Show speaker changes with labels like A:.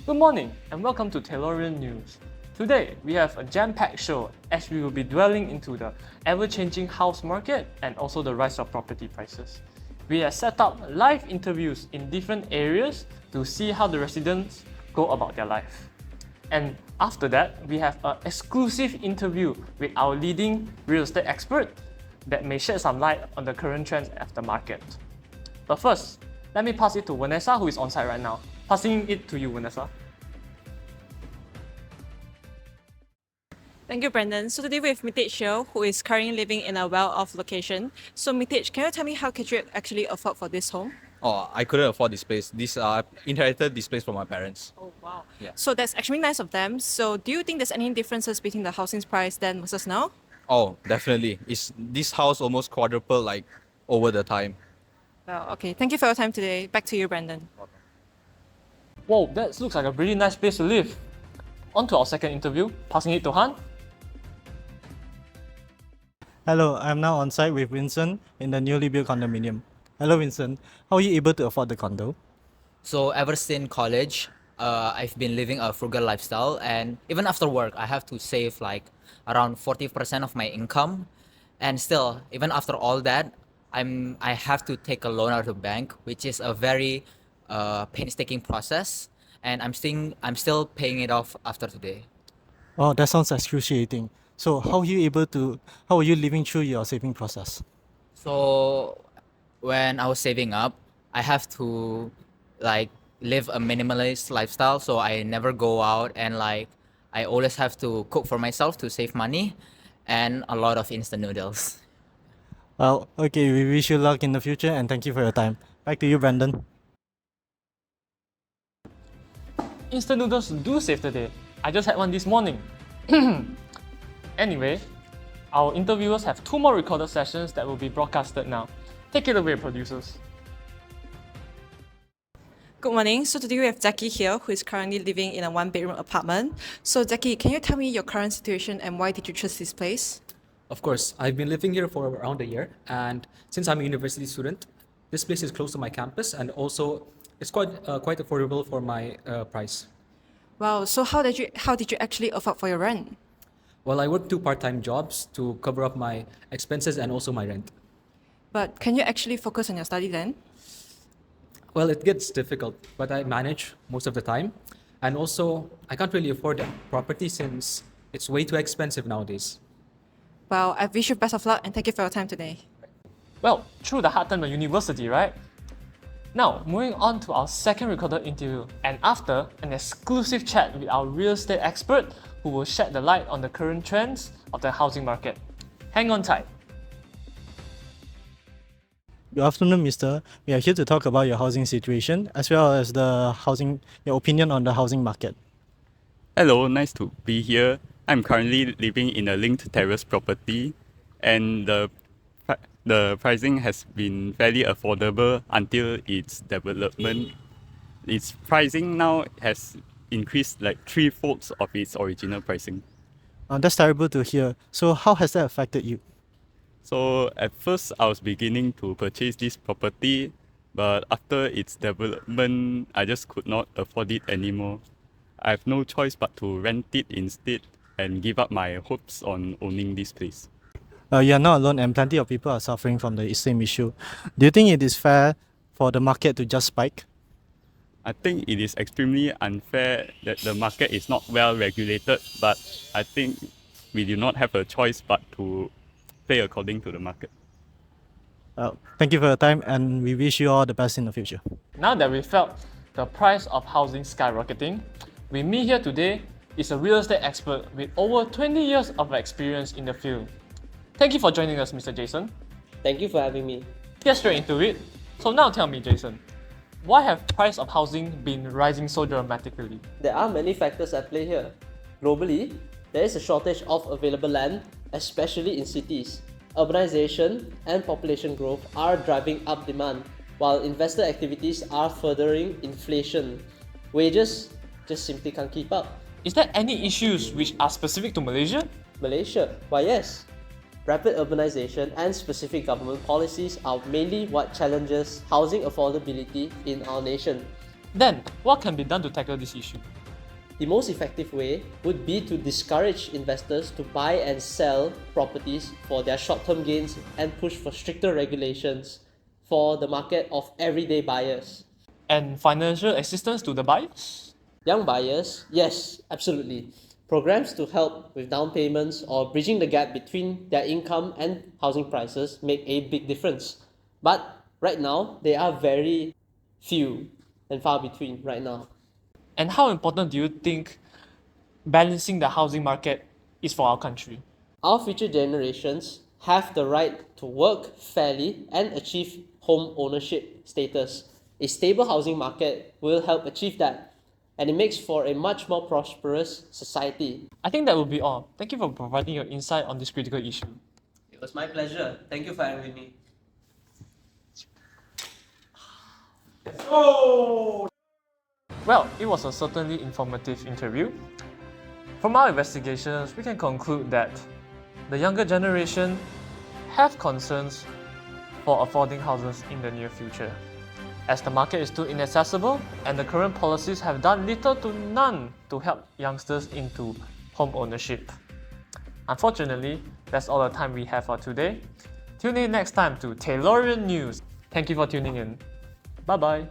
A: Good morning and welcome to Taylorian News. Today, we have a jam-packed show as we will be dwelling into the ever-changing house market and also the rise of property prices. We have set up live interviews in different areas to see how the residents go about their life. And after that, we have an exclusive interview with our leading real estate expert that may shed some light on the current trends of the market. But first, let me pass it to Vanessa, who is on site right now. Passing it to you, Vanessa.
B: Thank you, Brandon. So today we have Mitej here, who is currently living in a well-off location. So Mitej, can you tell me how could you actually afford for this home?
C: Oh, I couldn't afford this place. Inherited this place from my parents.
B: Oh, wow.
C: Yeah.
B: So that's actually nice of them. So do you think there's any differences between the housing price then versus now?
C: Oh, definitely. This house almost quadrupled over the time.
B: Well, okay. Thank you for your time today. Back to you, Brandon.
A: Whoa, that looks like a really nice place to live. On to our second interview, passing it to Han.
D: Hello, I'm now on site with Vincent in the newly built condominium. Hello Vincent, how are you able to afford the condo?
E: So ever since college, I've been living a frugal lifestyle, and even after work, I have to save like around 40% of my income, and still, even after all that, I have to take a loan out of the bank, which is a very painstaking process, and I'm still paying it off after today.
D: Oh, that sounds excruciating. So how are you living through your saving process?
E: So when I was saving up, I have to like live a minimalist lifestyle, so I never go out, and like I always have to cook for myself to save money, and a lot of instant noodles.
D: Well, okay, we wish you luck in the future and thank you for your time. Back to you, Brandon.
A: Instant noodles do save the day. I just had one this morning. Anyway, our interviewers have 2 more recorded sessions that will be broadcasted now. Take it away, producers.
B: Good morning. So today we have Jackie here, who is currently living in a 1-bedroom apartment. So Jackie, can you tell me your current situation and why did you choose this place?
F: Of course, I've been living here for around a year, and since I'm a university student, this place is close to my campus, and also it's quite affordable for my price.
B: Wow. So how did you actually afford for your rent?
F: Well, I work 2 part-time jobs to cover up my expenses and also my rent.
B: But can you actually focus on your study then?
F: Well, it gets difficult, but I manage most of the time, and also I can't really afford a property since it's way too expensive nowadays.
B: Well, I wish you best of luck and thank you for your time today.
A: Well, through the hard time of university, right? Now, moving on to our second recorded interview, and after an exclusive chat with our real estate expert who will shed the light on the current trends of the housing market. Hang on tight.
D: Good afternoon, mister. We are here to talk about your housing situation as well as your opinion on the housing market.
G: Hello, nice to be here. I'm currently living in a linked terrace property, and the pricing has been fairly affordable until its development. Its pricing now has increased like 3-folds of its original pricing.
D: That's terrible to hear. So how has that affected you?
G: So at first I was beginning to purchase this property, but after its development, I just could not afford it anymore. I have no choice but to rent it instead and give up my hopes on owning this place.
D: You are not alone and plenty of people are suffering from the same issue. Do you think it is fair for the market to just spike?
G: I think it is extremely unfair that the market is not well regulated, but I think we do not have a choice but to play according to the market.
D: Thank you for your time and we wish you all the best in the future.
A: Now that we felt the price of housing skyrocketing, with me here today is a real estate expert with over 20 years of experience in the field. Thank you for joining us, Mr. Jason.
H: Thank you for having me.
A: Get straight into it. So now tell me, Jason, why have price of housing been rising so dramatically?
H: There are many factors at play here. Globally, there is a shortage of available land, especially in cities. Urbanization and population growth are driving up demand, while investor activities are furthering inflation. Wages just simply can't keep up.
A: Is there any issues which are specific to Malaysia?
H: Malaysia? Why yes. Rapid urbanization and specific government policies are mainly what challenges housing affordability in our nation.
A: Then, what can be done to tackle this issue?
H: the most effective way would be to discourage investors to buy and sell properties for their short-term gains and push for stricter regulations for the market of everyday buyers.
A: And financial assistance to the buyers?
H: Young buyers, yes, absolutely. Programs to help with down payments or bridging the gap between their income and housing prices make a big difference. But right now, they are very few and far between right now.
A: And how important do you think balancing the housing market is for our country?
H: Our future generations have the right to work fairly and achieve home ownership status. A stable housing market will help achieve that, and it makes for a much more prosperous society.
A: I think that will be all. Thank you for providing your insight on this critical issue.
H: It was my pleasure. Thank you for having me.
A: Well, it was a certainly informative interview. From our investigations, we can conclude that the younger generation have concerns for affording houses in the near future, as the market is too inaccessible and the current policies have done little to none to help youngsters into home ownership. Unfortunately, that's all the time we have for today. Tune in next time to Taylorian News. Thank you for tuning in. Bye bye.